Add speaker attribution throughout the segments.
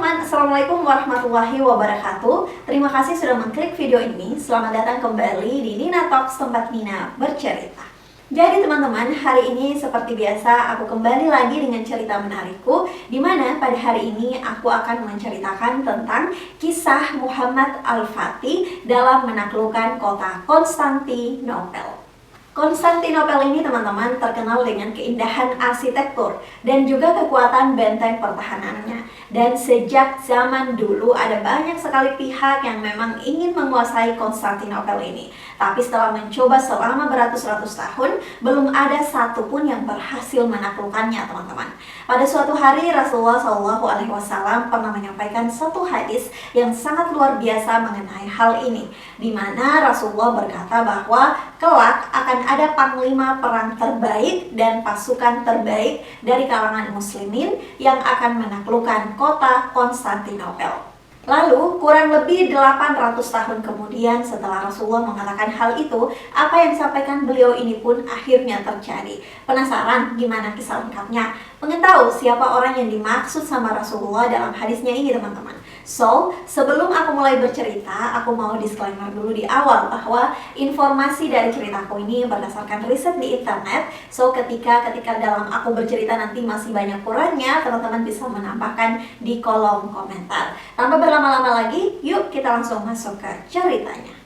Speaker 1: teman-teman, Assalamualaikum warahmatullahi wabarakatuh. Terima kasih sudah mengklik video ini. Selamat datang kembali di Nina Talks, tempat Nina bercerita. Jadi teman-teman, hari ini seperti biasa aku kembali lagi dengan cerita menarikku, di mana pada hari ini aku akan menceritakan tentang kisah Muhammad Al-Fatih dalam menaklukkan kota Konstantinopel. Konstantinopel ini teman-teman terkenal dengan keindahan arsitektur dan juga kekuatan benteng pertahanannya. Dan sejak zaman dulu ada banyak sekali pihak yang memang ingin menguasai Konstantinopel ini. Tapi setelah mencoba selama beratus-ratus tahun, belum ada satupun yang berhasil menaklukkannya teman-teman. Pada suatu hari Rasulullah SAW pernah menyampaikan satu hadis yang sangat luar biasa mengenai hal ini, di mana Rasulullah berkata bahwa kelak akan ada panglima perang terbaik dan pasukan terbaik dari kalangan muslimin yang akan menaklukkan kota Konstantinopel. Lalu, kurang lebih 800 tahun kemudian setelah Rasulullah mengatakan hal itu, apa yang disampaikan beliau ini pun akhirnya terjadi. Penasaran gimana kisah lengkapnya? Pengen tahu siapa orang yang dimaksud sama Rasulullah dalam hadisnya ini teman-teman? So, sebelum aku mulai bercerita, aku mau disclaimer dulu di awal bahwa informasi dari ceritaku ini berdasarkan riset di internet. So, ketika dalam aku bercerita nanti masih banyak kurangnya, teman-teman bisa menambahkan di kolom komentar. Tanpa berlama-lama lagi, yuk kita langsung masuk ke ceritanya.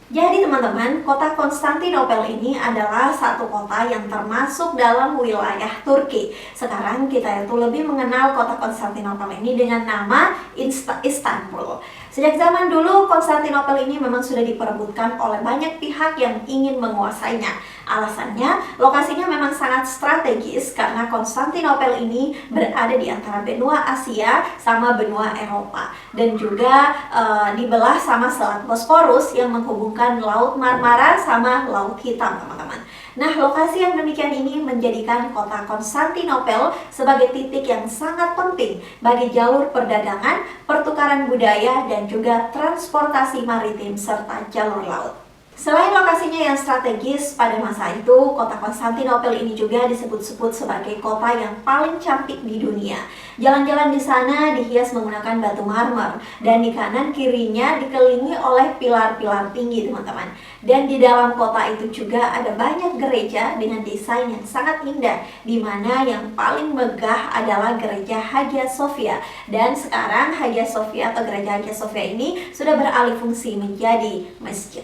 Speaker 1: Jadi teman-teman, kota Konstantinopel ini adalah satu kota yang termasuk dalam wilayah Turki. Sekarang kita itu lebih mengenal kota Konstantinopel ini dengan nama Istanbul. Sejak zaman dulu, Konstantinopel ini memang sudah diperebutkan oleh banyak pihak yang ingin menguasainya. Alasannya, lokasinya memang sangat strategis karena Konstantinopel ini berada di antara benua Asia sama benua Eropa. Dan juga dibelah sama Selat Bosporus yang menghubungkan Laut Marmara sama Laut Hitam, teman-teman. Nah, lokasi yang demikian ini menjadikan kota Konstantinopel sebagai titik yang sangat penting bagi jalur perdagangan, pertukaran budaya, dan juga transportasi maritim serta jalur laut. Selain lokasinya yang strategis, pada masa itu kota Konstantinopel ini juga disebut-sebut sebagai kota yang paling cantik di dunia. Jalan-jalan di sana dihias menggunakan batu marmer dan di kanan kirinya dikelilingi oleh pilar-pilar tinggi teman-teman. Dan di dalam kota itu juga ada banyak gereja dengan desain yang sangat indah, di mana yang paling megah adalah gereja Hagia Sophia. Dan sekarang Hagia Sophia atau gereja Hagia Sophia ini sudah beralih fungsi menjadi masjid.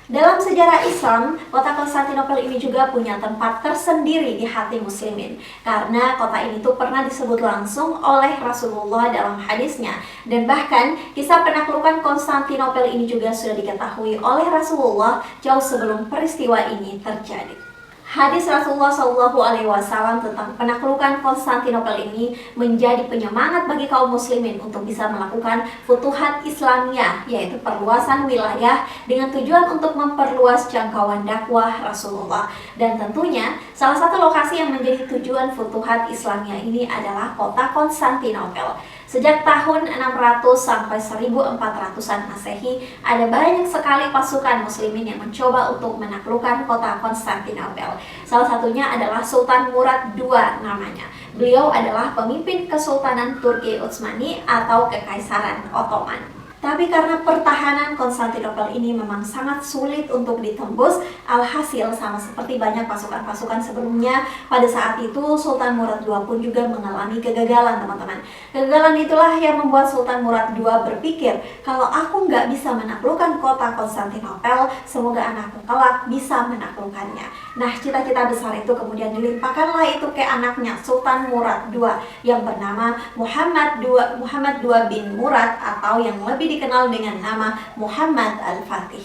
Speaker 1: Dalam sejarah Islam, kota Konstantinopel ini juga punya tempat tersendiri di hati muslimin. Karena kota ini tuh pernah disebut langsung oleh Rasulullah dalam hadisnya. Dan bahkan kisah penaklukan Konstantinopel ini juga sudah diketahui oleh Rasulullah jauh sebelum peristiwa ini terjadi. Hadis Rasulullah SAW tentang penaklukan Konstantinopel ini menjadi penyemangat bagi kaum muslimin untuk bisa melakukan futuhat Islamiyah, yaitu perluasan wilayah dengan tujuan untuk memperluas jangkauan dakwah Rasulullah. Dan tentunya salah satu lokasi yang menjadi tujuan futuhat Islamiyah ini adalah kota Konstantinopel. Sejak tahun 600 sampai 1400-an Masehi, ada banyak sekali pasukan muslimin yang mencoba untuk menaklukkan kota Konstantinopel. Salah satunya adalah Sultan Murad II namanya. Beliau adalah pemimpin Kesultanan Turki Utsmani atau Kekaisaran Ottoman. Tapi karena pertahanan Konstantinopel ini memang sangat sulit untuk ditembus, alhasil sama seperti banyak pasukan-pasukan sebelumnya, pada saat itu Sultan Murad II pun juga mengalami kegagalan teman-teman. Kegagalan itulah yang membuat Sultan Murad II berpikir, kalau aku nggak bisa menaklukkan kota Konstantinopel, semoga anakku kelak bisa menaklukkannya. Nah, cita-cita besar itu kemudian dilimpahkanlah itu ke anaknya Sultan Murad II yang bernama Muhammad II bin Murad atau yang lebih dikenal dengan nama Muhammad Al-Fatih.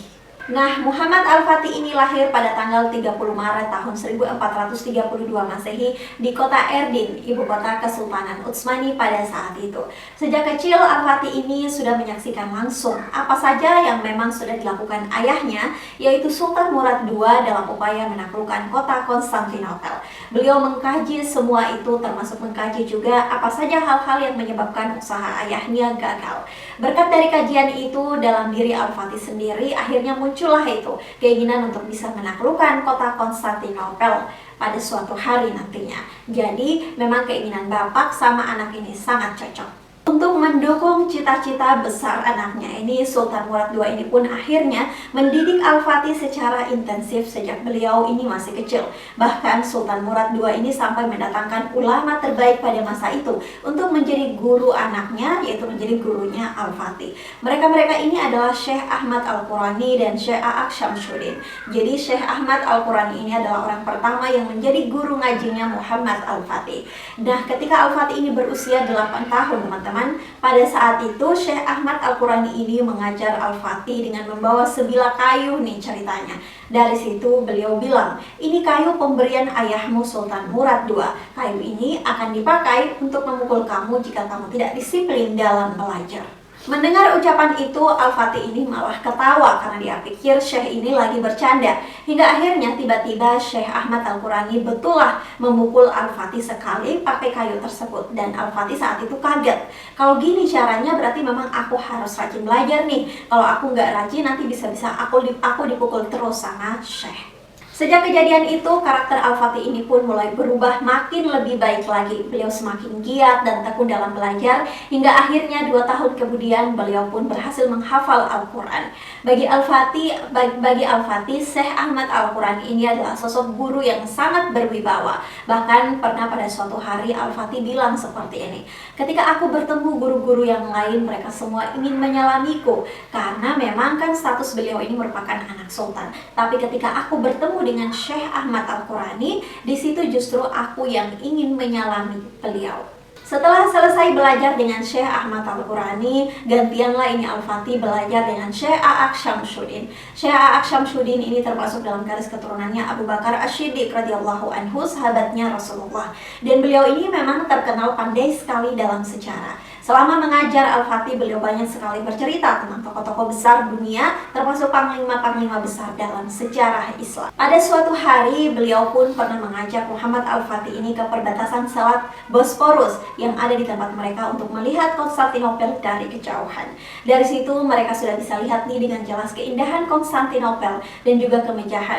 Speaker 1: Nah, Muhammad Al-Fatih ini lahir pada tanggal 30 Maret tahun 1432 Masehi di kota Erdin, ibu kota Kesultanan Utsmani pada saat itu. Sejak kecil, Al-Fatih ini sudah menyaksikan langsung apa saja yang memang sudah dilakukan ayahnya, yaitu Sultan Murad II dalam upaya menaklukkan kota Konstantinopel. Beliau mengkaji semua itu, termasuk mengkaji juga apa saja hal-hal yang menyebabkan usaha ayahnya gagal. Berkat dari kajian itu, dalam diri Al-Fatih sendiri akhirnya muncullah itu keinginan untuk bisa menaklukkan kota Konstantinopel pada suatu hari nantinya. Jadi memang keinginan bapak sama anak ini sangat cocok. Untuk mendukung cita-cita besar anaknya ini, Sultan Murad II ini pun akhirnya mendidik Al-Fatih secara intensif sejak beliau ini masih kecil. Bahkan Sultan Murad II ini sampai mendatangkan ulama terbaik pada masa itu untuk menjadi guru anaknya, yaitu menjadi gurunya Al-Fatih. Mereka ini adalah Syekh Ahmad Al-Qurani dan Syekh A'aq Syamsuddin. Jadi Syekh Ahmad Al-Qurani ini adalah orang pertama yang menjadi guru ngajinya Muhammad Al-Fatih. Nah, ketika Al-Fatih ini berusia 8 tahun, teman-teman, pada saat itu Syekh Ahmad Al-Qurani ini mengajar Al-Fatih dengan membawa sebilah kayu nih ceritanya. Dari situ beliau bilang, ini kayu pemberian ayahmu Sultan Murad II. Kayu ini akan dipakai untuk memukul kamu jika kamu tidak disiplin dalam belajar. Mendengar ucapan itu, Al-Fatih ini malah ketawa karena dia pikir Syekh ini lagi bercanda. Hingga akhirnya tiba-tiba Syekh Ahmad Al-Qurani betullah memukul Al-Fatih sekali pakai kayu tersebut. Dan Al-Fatih saat itu kaget. Kalau gini caranya berarti memang aku harus rajin belajar nih. Kalau aku nggak rajin nanti bisa-bisa aku dipukul terus sama Syekh. Sejak kejadian itu, karakter Al-Fatih ini pun mulai berubah makin lebih baik lagi. Beliau semakin giat dan tekun dalam belajar, hingga akhirnya 2 tahun kemudian beliau pun berhasil menghafal Al-Quran. Bagi Al-Fatih, Syekh Ahmad Al-Qurani ini adalah sosok guru yang sangat berwibawa. Bahkan pernah pada suatu hari Al-Fatih bilang seperti ini, ketika aku bertemu guru-guru yang lain, mereka semua ingin menyalamiku, karena memang kan status beliau ini merupakan anak sultan. Tapi ketika aku bertemu dengan Syekh Ahmad Al-Qurani, di situ justru aku yang ingin menyalami beliau. Setelah selesai belajar dengan Syekh Ahmad Al-Qurani, gantianlah ini Al-Fatih belajar dengan Syekh A'aq Syamsuddin. Syekh A'aq Syamsuddin ini termasuk dalam garis keturunannya Abu Bakar Asy-Syiddiq radhiyallahu anhu, sahabatnya Rasulullah. Dan beliau ini memang terkenal pandai sekali dalam sejarah. Selama mengajar Al-Fatih, beliau banyak sekali bercerita tentang tokoh-tokoh besar dunia, termasuk panglima-panglima besar dalam sejarah Islam. Pada suatu hari, beliau pun pernah mengajak Muhammad Al-Fatih ini ke perbatasan Selat Bosporus yang ada di tempat mereka untuk melihat Konstantinopel dari kejauhan. Dari situ mereka sudah bisa lihat nih dengan jelas keindahan Konstantinopel dan juga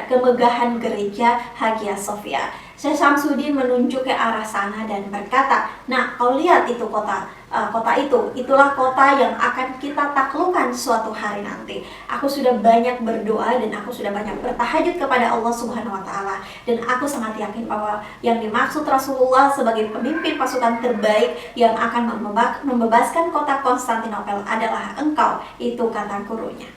Speaker 1: kemegahan gereja Hagia Sophia. Syekh Syamsuddin menunjuk ke arah sana dan berkata, nah kau lihat itu kota itulah kota yang akan kita taklukkan suatu hari nanti. Aku sudah banyak berdoa dan aku sudah banyak bertahajud kepada Allah Subhanahu wa Ta'ala, dan aku sangat yakin bahwa yang dimaksud Rasulullah sebagai pemimpin pasukan terbaik yang akan membebaskan kota Konstantinopel adalah engkau, itu kata gurunya.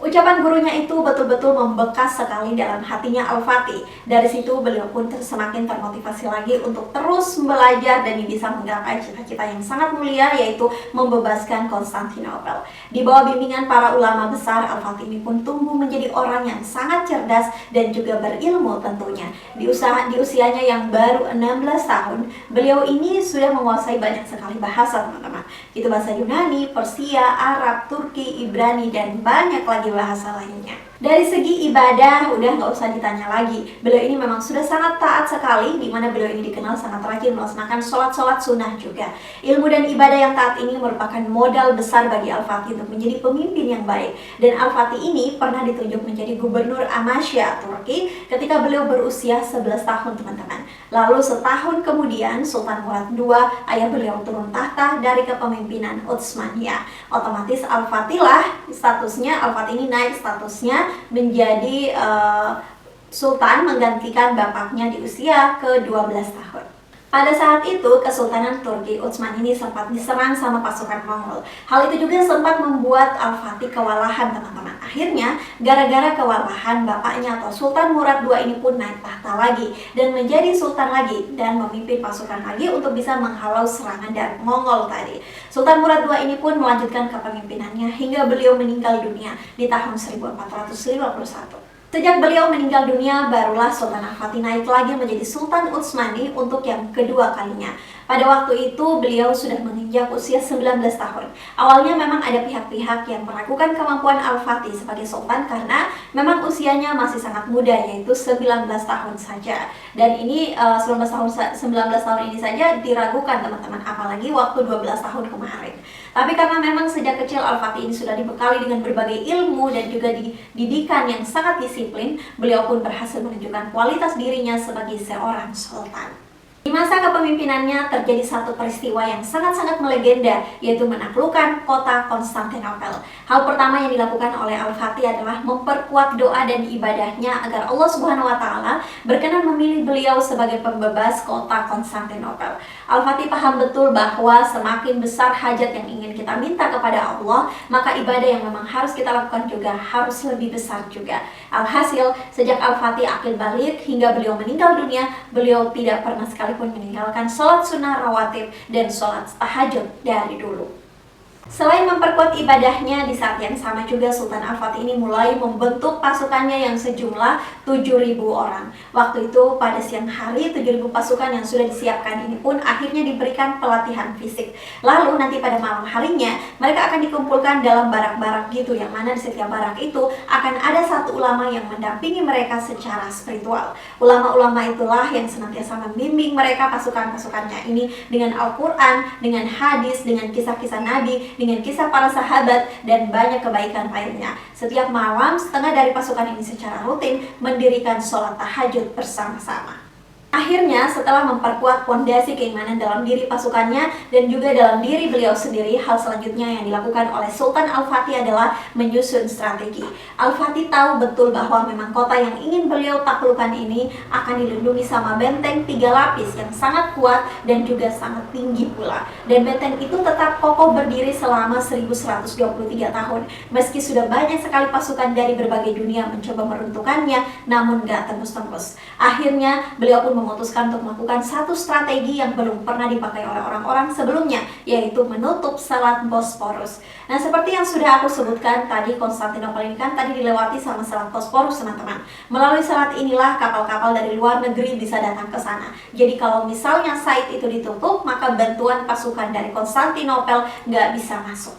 Speaker 1: Ucapan gurunya itu betul-betul membekas sekali dalam hatinya Al-Fatih. Dari situ beliau pun semakin termotivasi lagi untuk terus belajar dan bisa menggapai cita-cita yang sangat mulia, yaitu membebaskan Konstantinopel. Di bawah bimbingan para ulama besar, Al-Fatih ini pun tumbuh menjadi orang yang sangat cerdas dan juga berilmu tentunya. Di usianya yang baru 16 tahun, beliau ini sudah menguasai banyak sekali bahasa, teman-teman. Itu bahasa Yunani, Persia, Arab, Turki, Ibrani, dan banyak lagi bahasa lainnya. Dari segi ibadah, udah nggak usah ditanya lagi. Beliau ini memang sudah sangat taat sekali, di mana beliau ini dikenal sangat rajin melaksanakan sholat sunnah juga. Ilmu dan ibadah yang taat ini merupakan modal besar bagi Al-Fatih untuk menjadi pemimpin yang baik. Dan Al-Fatih ini pernah ditunjuk menjadi gubernur Amasya, Turki, ketika beliau berusia 11 tahun, teman-teman. Lalu setahun kemudian, Sultan Murad II, ayah beliau, turun tahta dari kepemimpinan Utsmaniyah. Otomatis Al-Fatih ini naik statusnya menjadi sultan, menggantikan bapaknya di usia ke-12 tahun. Pada saat itu, Kesultanan Turki Utsman ini sempat diserang sama pasukan Mongol. Hal itu juga sempat membuat Al-Fatih kewalahan, teman-teman. Akhirnya, gara-gara kewalahan, bapaknya atau Sultan Murad II ini pun naik tahta lagi dan menjadi sultan lagi dan memimpin pasukan lagi untuk bisa menghalau serangan dari Mongol tadi. Sultan Murad II ini pun melanjutkan kepemimpinannya hingga beliau meninggal dunia di tahun 1451. Sejak beliau meninggal dunia, barulah Sultan Al-Fatih naik lagi menjadi Sultan Utsmani untuk yang kedua kalinya. Pada waktu itu, beliau sudah menginjak usia 19 tahun. Awalnya memang ada pihak-pihak yang meragukan kemampuan Al-Fatih sebagai sultan karena memang usianya masih sangat muda, yaitu 19 tahun saja. Dan ini 19 tahun ini saja diragukan, teman-teman, apalagi waktu 12 tahun kemarin. Tapi karena memang sejak kecil Al-Fatih ini sudah dibekali dengan berbagai ilmu dan juga didikan yang sangat disiplin, beliau pun berhasil menunjukkan kualitas dirinya sebagai seorang sultan. Di masa kepemimpinannya terjadi satu peristiwa yang sangat-sangat melegenda, yaitu menaklukkan kota Konstantinopel. Hal pertama yang dilakukan oleh Al-Fatih adalah memperkuat doa dan ibadahnya agar Allah Subhanahu wa Ta'ala berkenan memilih beliau sebagai pembebas kota Konstantinopel. Al-Fatih paham betul bahwa semakin besar hajat yang ingin kita minta kepada Allah, maka ibadah yang memang harus kita lakukan juga harus lebih besar juga. Alhasil, sejak Al-Fatih akil balik hingga beliau meninggal dunia, beliau tidak pernah sekali pun meninggalkan sholat sunnah rawatib dan sholat tahajud dari dulu. Selain memperkuat ibadahnya, di saat yang sama juga Sultan Al-Fatih ini mulai membentuk pasukannya yang sejumlah 7.000 orang. Waktu itu pada siang hari 7.000 pasukan yang sudah disiapkan ini pun akhirnya diberikan pelatihan fisik. Lalu nanti pada malam harinya mereka akan dikumpulkan dalam barak-barak gitu, yang mana di setiap barak itu akan ada satu ulama yang mendampingi mereka secara spiritual. Ulama-ulama itulah yang senantiasa membimbing mereka pasukan-pasukannya ini dengan Al-Quran, dengan hadis, dengan kisah-kisah Nabi, dengan kisah para sahabat, dan banyak kebaikan lainnya. Setiap malam, setengah dari pasukan ini secara rutin mendirikan sholat tahajud bersama-sama. Akhirnya, setelah memperkuat fondasi keimanan dalam diri pasukannya dan juga dalam diri beliau sendiri, hal selanjutnya yang dilakukan oleh Sultan Al-Fatih adalah menyusun strategi. Al-Fatih tahu betul bahwa memang kota yang ingin beliau taklukkan ini akan dilindungi sama benteng 3 lapis yang sangat kuat dan juga sangat tinggi pula. Dan benteng itu tetap kokoh berdiri selama 1123 tahun. Meski sudah banyak sekali pasukan dari berbagai dunia mencoba meruntuhkannya, namun gak tembus-tembus. Akhirnya, beliau pun memutuskan untuk melakukan satu strategi yang belum pernah dipakai oleh orang-orang sebelumnya, yaitu menutup Selat Bosporus. Nah, seperti yang sudah aku sebutkan tadi, Konstantinopel ini kan tadi dilewati sama Selat Bosporus, teman-teman. Melalui selat inilah kapal-kapal dari luar negeri bisa datang ke sana. Jadi kalau misalnya Said itu ditutup, maka bantuan pasukan dari Konstantinopel nggak bisa masuk.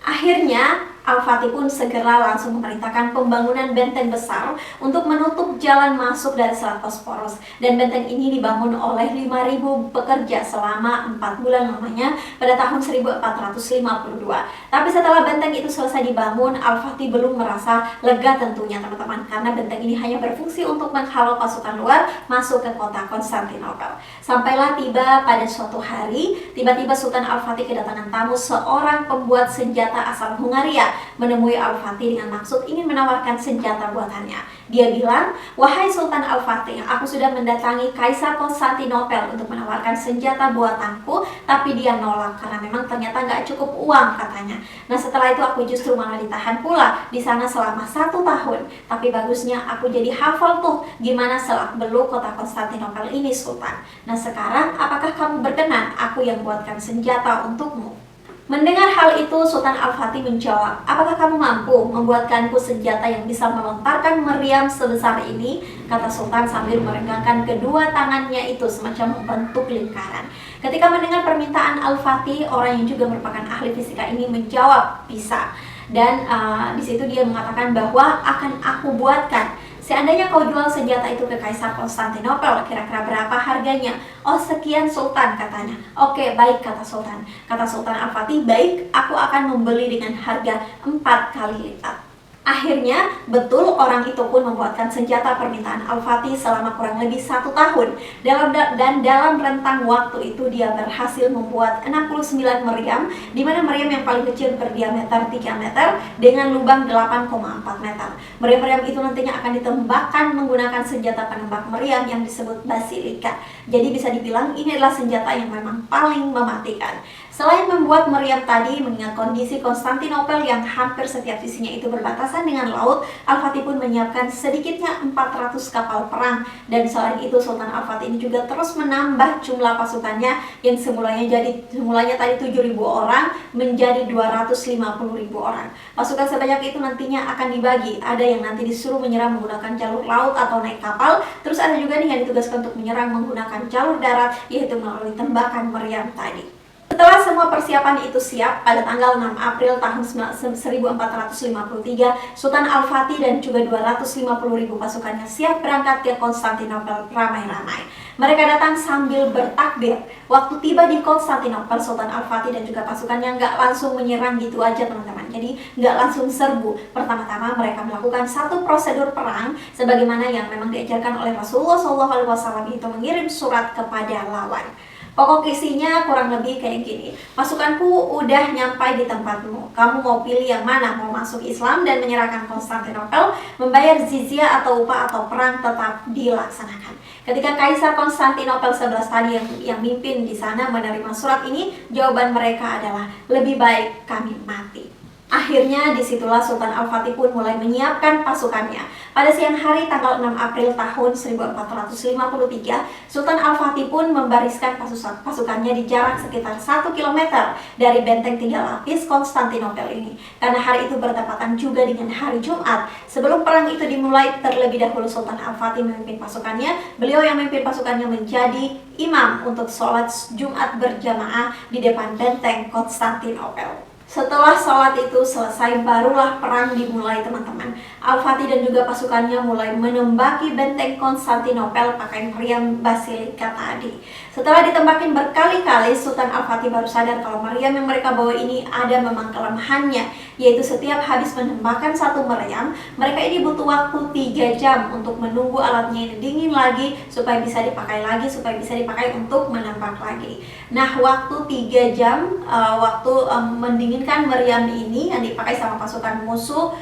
Speaker 1: Akhirnya, Al-Fatih pun segera langsung memerintahkan pembangunan benteng besar untuk menutup jalan masuk dari Selat Bosporus. Dan benteng ini dibangun oleh 5.000 pekerja selama 4 bulan lamanya pada tahun 1452. Tapi setelah benteng itu selesai dibangun, Al-Fatih belum merasa lega tentunya, teman-teman, karena benteng ini hanya berfungsi untuk menghalau pasukan luar masuk ke kota Konstantinopel. Sampailah tiba pada suatu hari, tiba-tiba Sultan Al-Fatih kedatangan tamu seorang pembuat senjata asal Hungaria menemui Al-Fatih dengan maksud ingin menawarkan senjata buatannya. Dia bilang, "Wahai Sultan Al-Fatih, aku sudah mendatangi Kaisar Konstantinopel untuk menawarkan senjata buatanku, tapi dia nolak karena memang ternyata nggak cukup uang," katanya. Nah, setelah itu aku justru malah ditahan pula di sana selama 1 tahun. Tapi bagusnya aku jadi hafal tuh gimana selak-beluk kota Konstantinopel ini, Sultan. Nah, sekarang apakah kamu berkenan aku yang buatkan senjata untukmu? Mendengar hal itu, Sultan Al-Fatih menjawab, "Apakah kamu mampu membuatkanku senjata yang bisa melontarkan meriam sebesar ini?" kata Sultan sambil merenggangkan kedua tangannya itu semacam membentuk lingkaran. Ketika mendengar permintaan Al-Fatih, orang yang juga merupakan ahli fisika ini menjawab, "Bisa." Dan di situ dia mengatakan bahwa akan aku buatkan. Seandainya kau jual senjata itu ke Kaisar Konstantinopel, kira-kira berapa harganya? "Oh, sekian, Sultan," katanya. "Oke, baik," kata Sultan. Kata Sultan Al-Fatih, "Baik, aku akan membeli dengan harga 4 kali lipat." Akhirnya, betul orang itu pun membuatkan senjata permintaan Al-Fatih selama kurang lebih 1 tahun. Dan dalam rentang waktu itu dia berhasil membuat 69 meriam, di mana meriam yang paling kecil berdiameter 3 meter dengan lubang 8,4 meter. Meriam-meriam itu nantinya akan ditembakkan menggunakan senjata penembak meriam yang disebut basilika. Jadi bisa dibilang ini adalah senjata yang memang paling mematikan. Selain membuat meriam tadi, mengingat kondisi Konstantinopel yang hampir setiap sisinya itu berbatasan dengan laut, Al-Fatih pun menyiapkan sedikitnya 400 kapal perang. Dan selain itu, Sultan Al-Fatih ini juga terus menambah jumlah pasukannya yang semulanya tadi 7.000 orang menjadi 250.000 orang. Pasukan sebanyak itu nantinya akan dibagi. Ada yang nanti disuruh menyerang menggunakan jalur laut atau naik kapal. Terus ada juga nih yang ditugaskan untuk menyerang menggunakan jalur darat, yaitu melalui tembakan meriam tadi. Setelah semua persiapan itu siap, pada tanggal 6 April tahun 1453, Sultan Al-Fatih dan juga 250.000 pasukannya siap berangkat ke Konstantinopel ramai-ramai. Mereka datang sambil bertakbir. Waktu tiba di Konstantinopel, Sultan Al-Fatih dan juga pasukannya nggak langsung menyerang gitu aja teman-teman. Jadi nggak langsung serbu. Pertama-tama mereka melakukan satu prosedur perang sebagaimana yang memang diajarkan oleh Rasulullah SAW, itu mengirim surat kepada lawan. Pokok isinya kurang lebih kayak gini. Pasukanku udah nyampai di tempatmu. Kamu mau pilih yang mana? Mau masuk Islam dan menyerahkan Konstantinopel, membayar jizyah atau upah, atau perang tetap dilaksanakan. Ketika Kaisar Konstantinopel 11 tadi yang mimpin di sana menerima surat ini, jawaban mereka adalah lebih baik kami mati. Akhirnya disitulah Sultan Al-Fatih pun mulai menyiapkan pasukannya. Pada siang hari tanggal 6 April tahun 1453, Sultan Al-Fatih pun membariskan pasukannya di jarak sekitar 1 km dari benteng 3 lapis Konstantinopel ini. Karena hari itu bertepatan juga dengan hari Jumat. Sebelum perang itu dimulai, terlebih dahulu Sultan Al-Fatih memimpin pasukannya. Beliau yang memimpin pasukannya menjadi imam untuk sholat Jumat berjamaah di depan benteng Konstantinopel. Setelah sholat itu selesai, barulah perang dimulai teman-teman. Al-Fatih dan juga pasukannya mulai menembaki benteng Konstantinopel pakai meriam basilika tadi. Setelah ditembakin berkali-kali, Sultan Al-Fatih baru sadar kalau meriam yang mereka bawa ini ada memang kelemahannya, yaitu setiap habis menembakkan satu meriam, mereka ini butuh waktu 3 jam untuk menunggu alatnya ini dingin lagi supaya bisa dipakai lagi, supaya bisa dipakai untuk menembak lagi. Nah, waktu 3 jam mendinginkan meriam ini yang dipakai sama pasukan musuh.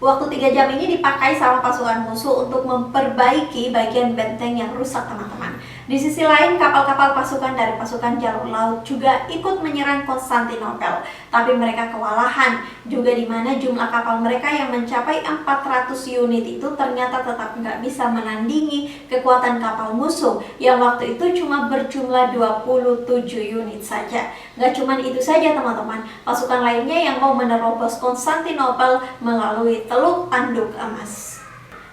Speaker 1: Waktu 3 jam ini dipakai sama pasukan musuh untuk memperbaiki bagian benteng yang rusak teman-teman. Di sisi lain, kapal-kapal pasukan dari pasukan jalur laut juga ikut menyerang Konstantinopel. Tapi mereka kewalahan, juga di mana jumlah kapal mereka yang mencapai 400 unit itu ternyata tetap nggak bisa menandingi kekuatan kapal musuh yang waktu itu cuma berjumlah 27 unit saja. Nggak cuma itu saja teman-teman, pasukan lainnya yang mau menerobos Konstantinopel melalui Teluk Tanduk Emas.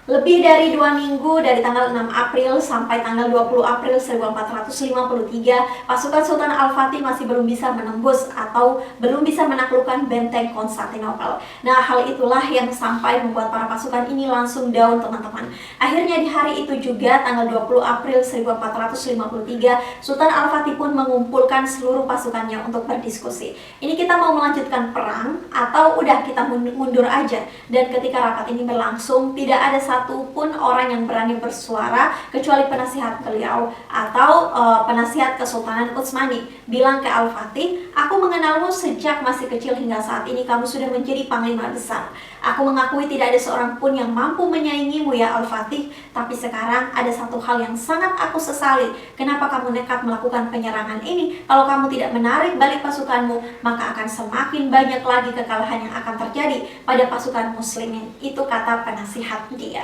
Speaker 1: Lebih dari 2 minggu dari tanggal 6 April sampai tanggal 20 April 1453, pasukan Sultan Al-Fatih masih belum bisa menembus atau belum bisa menaklukkan benteng Konstantinopel. Nah, hal itulah yang sampai membuat para pasukan ini langsung down teman-teman. Akhirnya di hari itu juga, tanggal 20 April 1453, Sultan Al-Fatih pun mengumpulkan seluruh pasukannya untuk berdiskusi. Ini kita mau melanjutkan perang atau udah kita mundur aja? Dan ketika rapat ini berlangsung, tidak ada satupun orang yang berani bersuara kecuali penasihat beliau atau penasihat Kesultanan Utsmani. Bilang ke Al-Fatih, aku mengenalmu sejak masih kecil hingga saat ini kamu sudah menjadi panglima besar. Aku mengakui tidak ada seorang pun yang mampu menyaingimu ya Al-Fatih, tapi sekarang ada satu hal yang sangat aku sesali. Kenapa kamu nekat melakukan penyerangan ini? Kalau kamu tidak menarik balik pasukanmu, maka akan semakin banyak lagi kekalahan yang akan terjadi pada pasukan muslimin. Itu kata penasihat dia.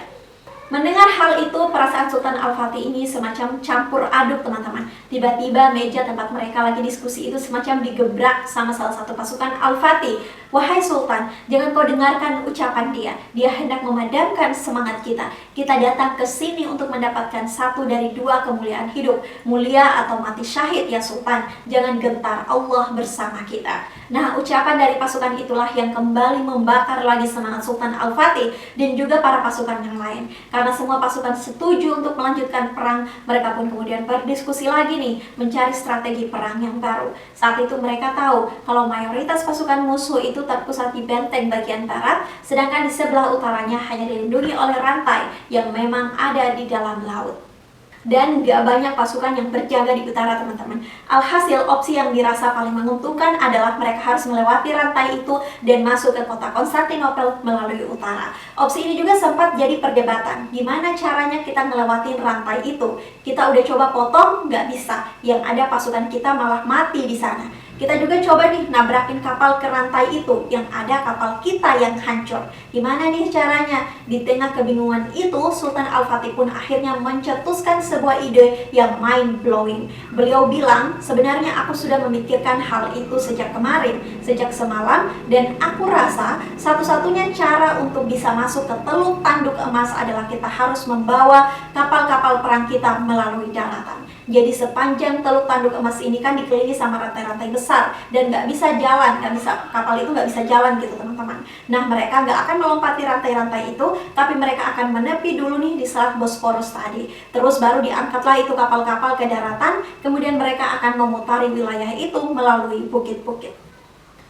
Speaker 1: Mendengar hal itu, perasaan Sultan Al-Fatih ini semacam campur aduk teman-teman. Tiba-tiba meja tempat mereka lagi diskusi itu semacam digebrak sama salah satu pasukan Al-Fatih. Wahai Sultan, jangan kau dengarkan ucapan dia. Dia hendak memadamkan semangat kita. Kita datang ke sini untuk mendapatkan satu dari 2 kemuliaan hidup. Mulia atau mati syahid ya Sultan. Jangan gentar, Allah bersama kita. Nah, ucapan dari pasukan itulah yang kembali membakar lagi semangat Sultan Al-Fatih dan juga para pasukan yang lain. Karena semua pasukan setuju untuk melanjutkan perang, mereka pun kemudian berdiskusi lagi nih, mencari strategi perang yang baru. Saat itu mereka tahu kalau mayoritas pasukan musuh itu terpusat di benteng bagian barat, sedangkan di sebelah utaranya hanya dilindungi oleh rantai yang memang ada di dalam laut. Dan gak banyak pasukan yang berjaga di utara teman-teman. Alhasil opsi yang dirasa paling menguntungkan adalah mereka harus melewati rantai itu dan masuk ke kota Konstantinopel melalui utara. Opsi ini juga sempat jadi perdebatan. Gimana caranya kita melewati rantai itu? Kita udah coba potong, gak bisa. Yang ada pasukan kita malah mati di sana. Kita juga coba nih nabrakin kapal ke rantai itu, yang ada kapal kita yang hancur. Gimana nih caranya? Di tengah kebingungan itu, Sultan Al-Fatih pun akhirnya mencetuskan sebuah ide yang mind blowing. Beliau bilang, sebenarnya aku sudah memikirkan hal itu sejak kemarin, sejak semalam, dan aku rasa satu-satunya cara untuk bisa masuk ke Teluk Tanduk Emas adalah kita harus membawa kapal-kapal perang kita melalui daratan. Jadi sepanjang Teluk Tanduk Emas ini kan dikelilingi sama rantai-rantai besar dan nggak bisa jalan, kapal itu nggak bisa jalan gitu teman-teman. Nah mereka nggak akan melompati rantai-rantai itu, tapi mereka akan menepi dulu nih di Selat Bosporus tadi. Terus baru diangkatlah itu kapal-kapal ke daratan, kemudian mereka akan memutari wilayah itu melalui bukit-bukit.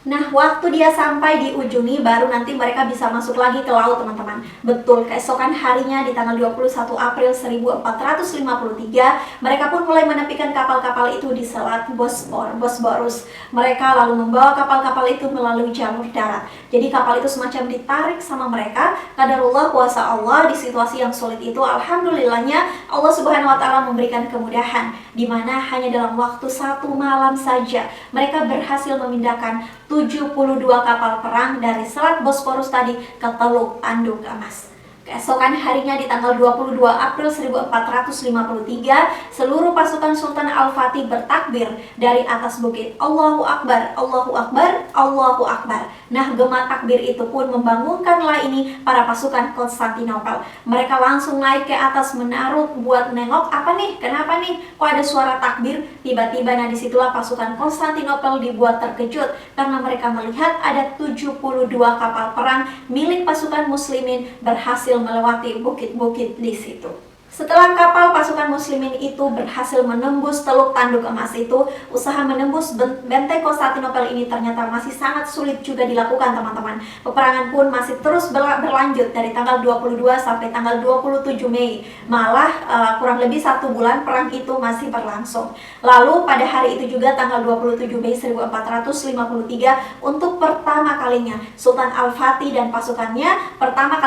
Speaker 1: Nah, waktu dia sampai di ujung nih, baru nanti mereka bisa masuk lagi ke laut, teman-teman. Betul, keesokan harinya di tanggal 21 April 1453, mereka pun mulai menepikan kapal-kapal itu di Selat Bosporus. Mereka lalu membawa kapal-kapal itu melalui jalur darat. Jadi kapal itu semacam ditarik sama mereka. Qadarullah, kuasa Allah, di situasi yang sulit itu, alhamdulillahnya Allah Subhanahu wa Ta'ala memberikan kemudahan, di mana hanya dalam waktu 1 malam saja mereka berhasil memindahkan 72 kapal perang dari Selat Bosporus tadi ke Teluk Tanduk Emas. Keesokan harinya di tanggal 22 April 1453, seluruh pasukan Sultan Al-Fatih bertakbir dari atas bukit. Allahu Akbar, Allahu Akbar, Allahu Akbar. Nah, gema takbir itu pun membangunkanlah ini para pasukan Konstantinopel. Mereka langsung naik ke atas menaruh buat nengok, apa nih? Kenapa nih? Kok ada suara takbir? Tiba-tiba, nah disitulah pasukan Konstantinopel dibuat terkejut karena mereka melihat ada 72 kapal perang milik pasukan muslimin berhasil melewati bukit-bukit di situ. Setelah kapal pasukan muslimin itu berhasil menembus Teluk Tanduk Emas itu, usaha menembus benteng Konstantinopel ini ternyata masih sangat sulit juga dilakukan, teman-teman. Peperangan pun masih terus berlanjut dari tanggal 22 sampai tanggal 27 Mei. Malah kurang lebih 1 bulan perang itu masih berlangsung. Lalu pada hari itu juga tanggal 27 Mei 1453, untuk pertama kalinya Sultan Al-Fatih dan pasukannya pertama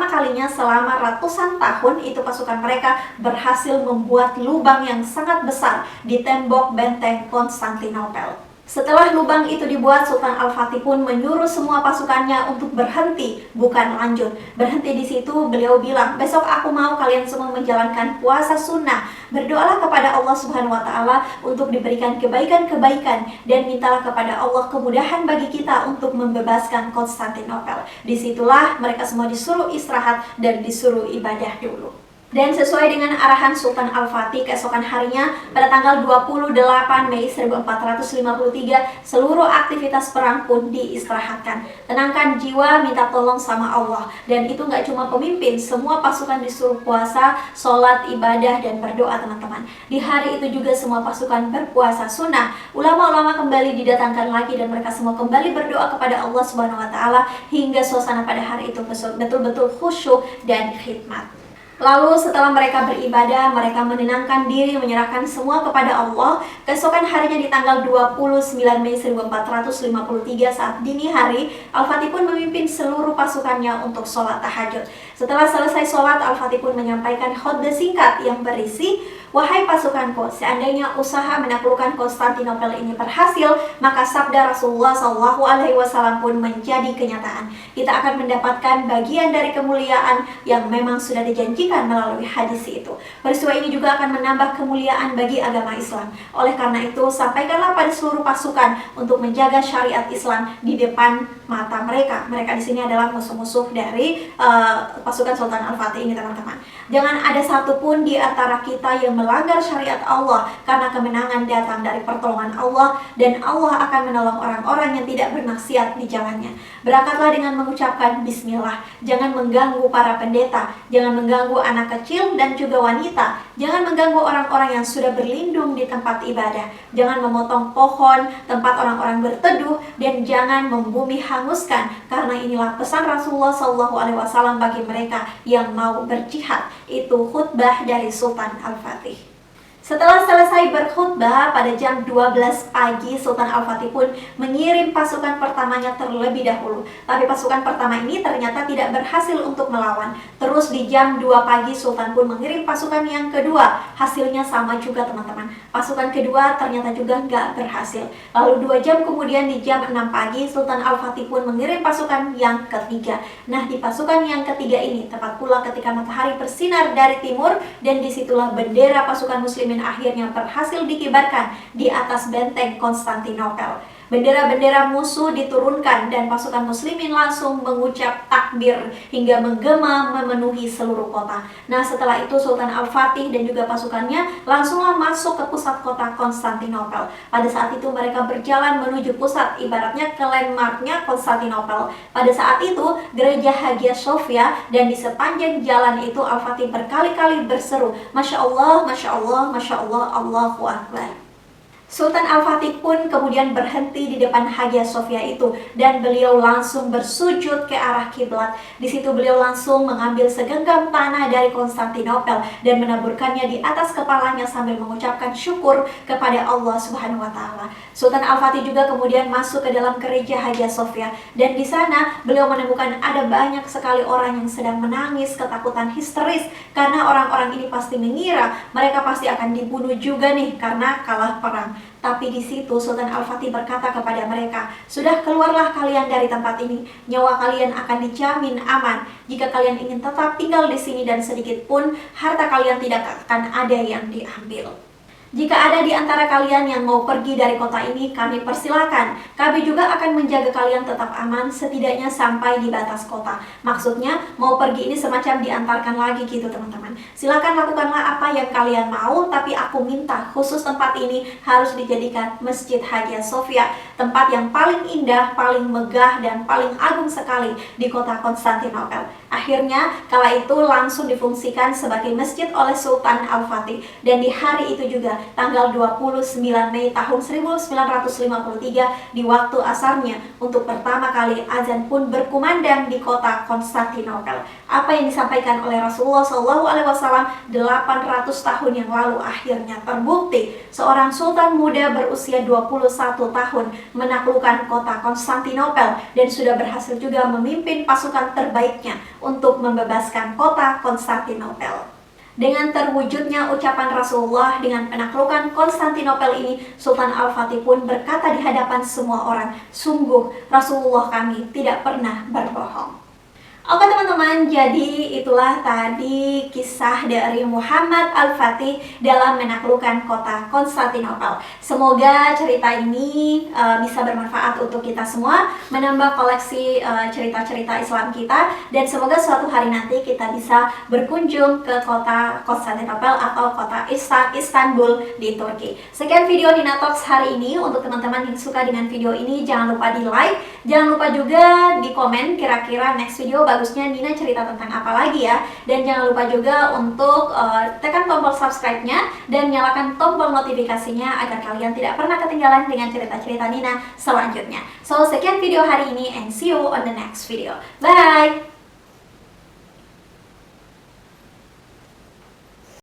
Speaker 1: kalinya selama ratusan tahun itu pasukan mereka berhasil membuat lubang yang sangat besar di tembok benteng Konstantinopel. Setelah lubang itu dibuat, Sultan Al-Fatih pun menyuruh semua pasukannya untuk berhenti, bukan lanjut. Berhenti di situ, beliau bilang, besok aku mau kalian semua menjalankan puasa sunnah. Berdoalah kepada Allah Subhanahu wa Ta'ala untuk diberikan kebaikan-kebaikan, dan mintalah kepada Allah kemudahan bagi kita untuk membebaskan Konstantinopel. Disitulah mereka semua disuruh istirahat dan disuruh ibadah dulu. Dan sesuai dengan arahan Sultan Al-Fatih, keesokan harinya pada tanggal 28 Mei 1453, seluruh aktivitas perang pun diistirahatkan. Tenangkan jiwa, minta tolong sama Allah. Dan itu nggak cuma pemimpin, semua pasukan disuruh puasa, sholat, ibadah, dan berdoa, teman-teman. Di hari itu juga semua pasukan berpuasa sunnah. Ulama-ulama kembali didatangkan lagi dan mereka semua kembali berdoa kepada Allah Subhanahu wa Ta'ala hingga suasana pada hari itu betul-betul khusyuk dan khidmat. Lalu setelah mereka beribadah, mereka menenangkan diri, menyerahkan semua kepada Allah. Keesokan harinya di tanggal 29 Mei 1453 saat dini hari, Al-Fatih pun memimpin seluruh pasukannya untuk sholat tahajud. Setelah selesai sholat, Al-Fatih pun menyampaikan khotbah singkat yang berisi, wahai pasukanku, seandainya usaha menaklukkan Konstantinopel ini berhasil, maka sabda Rasulullah SAW pun menjadi kenyataan. Kita akan mendapatkan bagian dari kemuliaan yang memang sudah dijanjikan melalui hadis itu. Peristiwa ini juga akan menambah kemuliaan bagi agama Islam. Oleh karena itu, sampaikanlah pada seluruh pasukan untuk menjaga syariat Islam di depan mata mereka. Mereka di sini adalah musuh-musuh dari pasukan Sultan Al-Fatih ini, teman-teman. Jangan ada satupun di antara kita yang melanggar syariat Allah, karena kemenangan datang dari pertolongan Allah, dan Allah akan menolong orang-orang yang tidak bermaksiat di jalannya. Berangkatlah dengan mengucapkan bismillah. Jangan mengganggu para pendeta, jangan mengganggu anak kecil dan juga wanita. Jangan mengganggu orang-orang yang sudah berlindung di tempat ibadah. Jangan memotong pohon tempat orang-orang berteduh, dan jangan membumi hanguskan, karena inilah pesan Rasulullah SAW bagi mereka yang mau berjihad. Itu khutbah dari Sultan Al-Fatih. Setelah selesai berkhutbah pada jam 12 pagi, Sultan Al-Fatih pun mengirim pasukan pertamanya terlebih dahulu. Tapi pasukan pertama ini ternyata tidak berhasil untuk melawan. Terus di jam 2 pagi, Sultan pun mengirim pasukan yang kedua. Hasilnya sama juga, teman-teman. Pasukan kedua ternyata juga nggak berhasil. Lalu 2 jam kemudian di jam 6 pagi, Sultan Al-Fatih pun mengirim pasukan yang ketiga. Nah, di pasukan yang ketiga ini, tepat pula ketika matahari bersinar dari timur, dan disitulah bendera pasukan muslimin akhirnya berhasil dikibarkan di atas benteng Konstantinopel. Bendera-bendera musuh diturunkan dan pasukan muslimin langsung mengucap takbir hingga menggema memenuhi seluruh kota. Nah, setelah itu Sultan Al-Fatih dan juga pasukannya langsunglah masuk ke pusat kota Konstantinopel. Pada saat itu mereka berjalan menuju pusat, ibaratnya ke landmarknya Konstantinopel. Pada saat itu gereja Hagia Sophia, dan di sepanjang jalan itu Al-Fatih berkali-kali berseru, Masya Allah, Masya Allah, Masya Allah, Allahu Akbar. Sultan Al-Fatih pun kemudian berhenti di depan Hagia Sophia itu dan beliau langsung bersujud ke arah kiblat. Di situ beliau langsung mengambil segenggam tanah dari Konstantinopel dan menaburkannya di atas kepalanya sambil mengucapkan syukur kepada Allah Subhanahu wa taala. Sultan Al-Fatih juga kemudian masuk ke dalam gereja Hagia Sophia, dan di sana beliau menemukan ada banyak sekali orang yang sedang menangis ketakutan histeris karena orang-orang ini pasti mengira mereka pasti akan dibunuh juga nih karena kalah perang. Tapi di situ Sultan Al-Fatih berkata kepada mereka, sudah keluarlah kalian dari tempat ini, nyawa kalian akan dijamin aman. Jika kalian ingin tetap tinggal di sini dan sedikit pun harta kalian tidak akan ada yang diambil. Jika ada di antara kalian yang mau pergi dari kota ini, kami persilakan. Kami juga akan menjaga kalian tetap aman, setidaknya sampai di batas kota. Maksudnya, mau pergi ini semacam diantarkan lagi gitu teman-teman. Silakan lakukanlah apa yang kalian mau, tapi aku minta khusus tempat ini harus dijadikan Masjid Hagia Sophia, tempat yang paling indah, paling megah, dan paling agung sekali di kota Konstantinopel. Akhirnya, kala itu langsung difungsikan sebagai masjid oleh Sultan Al-Fatih, dan di hari itu juga tanggal 29 Mei tahun 1953 di waktu asarnya untuk pertama kali azan pun berkumandang di kota Konstantinopel. Apa yang disampaikan oleh Rasulullah SAW 800 tahun yang lalu akhirnya terbukti. Seorang sultan muda berusia 21 tahun menaklukkan kota Konstantinopel dan sudah berhasil juga memimpin pasukan terbaiknya untuk membebaskan kota Konstantinopel. Dengan terwujudnya ucapan Rasulullah dengan penaklukan Konstantinopel ini, Sultan Al-Fatih pun berkata di hadapan semua orang, sungguh Rasulullah kami tidak pernah berbohong. Oke teman-teman, jadi itulah tadi kisah dari Muhammad Al-Fatih dalam menaklukkan kota Konstantinopel. Semoga cerita ini bisa bermanfaat untuk kita semua, menambah koleksi cerita-cerita Islam kita, dan semoga suatu hari nanti kita bisa berkunjung ke kota Konstantinopel atau kota Istanbul di Turki. Sekian video Nina Talks hari ini. Untuk teman-teman yang suka dengan video ini, jangan lupa di like, jangan lupa juga di komen kira-kira next video bagusnya Nina cerita tentang apa lagi ya. Dan jangan lupa juga untuk tekan tombol subscribe-nya dan nyalakan tombol notifikasinya agar kalian tidak pernah ketinggalan dengan cerita-cerita Nina selanjutnya. So, sekian video hari ini and see you on the next video. Bye!